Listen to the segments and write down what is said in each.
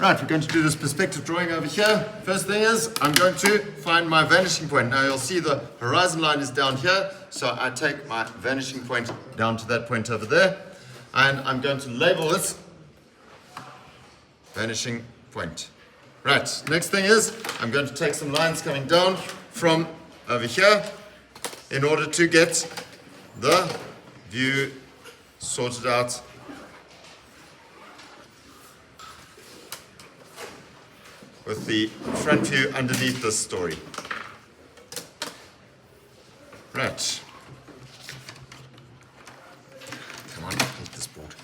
Right, we're going to do this perspective drawing over here. First thing is, I'm going to find my vanishing point. Now you'll see the horizon line is down here, so I take my vanishing point down to that point over there, and I'm going to label this vanishing point. Right, next thing is, I'm going to take some lines coming down from over here in order to get the view sorted out with the front view underneath this story. Right. Come on, take this board.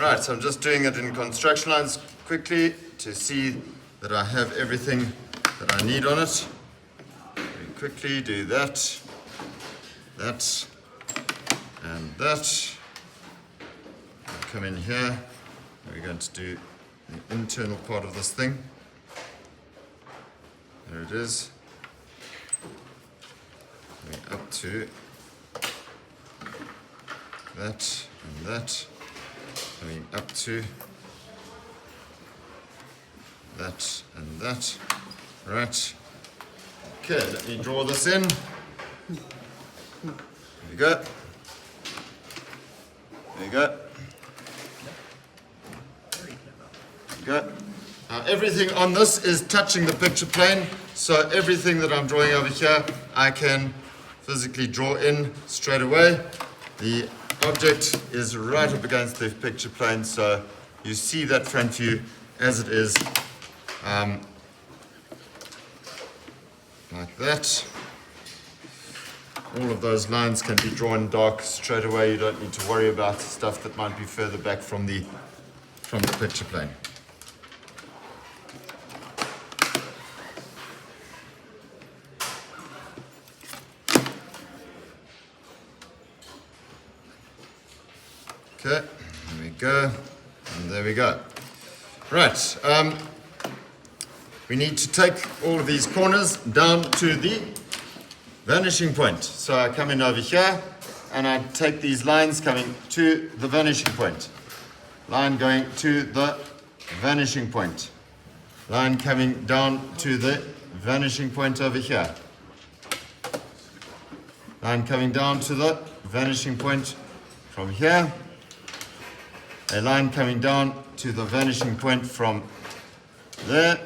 Right, so I'm just doing it in construction lines quickly to see that I have everything that I need on it. Very quickly do that, that, and that. I'll come in here. We're going to do the internal part of this thing. There it is. Going up to that and that. Coming up to that and that. Right. Okay, let me draw this in. There we go. There you go. There you go. Now everything on this is touching the picture plane, so everything that I'm drawing over here, I can physically draw in straight away. The object is right up against the picture plane, so you see that front view as it is, like that. All of those lines can be drawn dark straight away. You don't need to worry about stuff that might be further back from the picture plane. Okay, there we go, and there we go. Right, we need to take all of these corners down to the vanishing point. So I come in over here, and I take these lines coming to the vanishing point. Line going to the vanishing point. Line coming down to the vanishing point over here. Line coming down to the vanishing point from here. A line coming down to the vanishing point from there,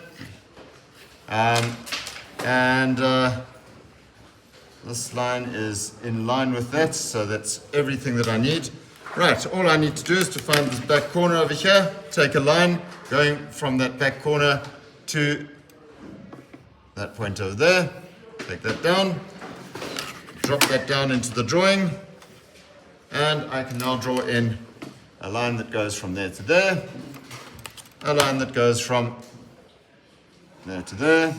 this line is in line with that, so that's everything that I need. Right, all I need to do is to find this back corner over here, take a line going from that back corner to that point over there, take that down, drop that down into the drawing, and I can now draw in a line that goes from there to there, a line that goes from there to there,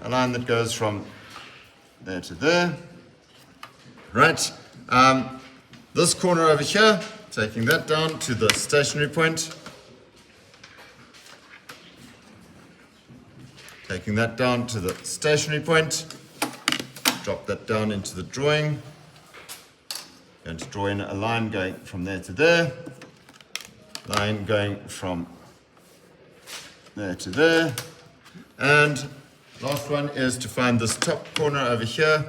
a line that goes from there to there. Right, this corner over here, taking that down to the stationary point, taking that down to the stationary point, drop that down into the drawing, going to draw in a line going from there to there, line going from there to there, and last one is to find this top corner over here,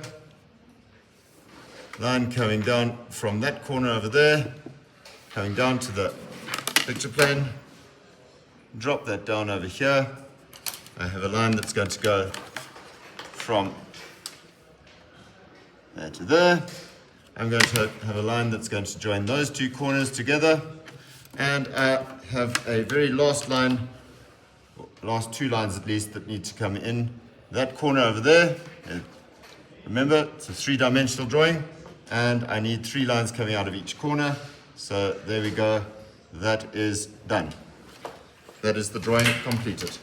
line coming down from that corner over there, coming down to the picture plane, drop that down over here. I have a line that's going to go from there to there. I'm going to have a line that's going to join those two corners together, and I have a very last line, last two lines at least, that need to come in that corner over there. Remember, it's a three-dimensional drawing, and I need 3 lines coming out of each corner. So there we go, that is done. That is the drawing completed.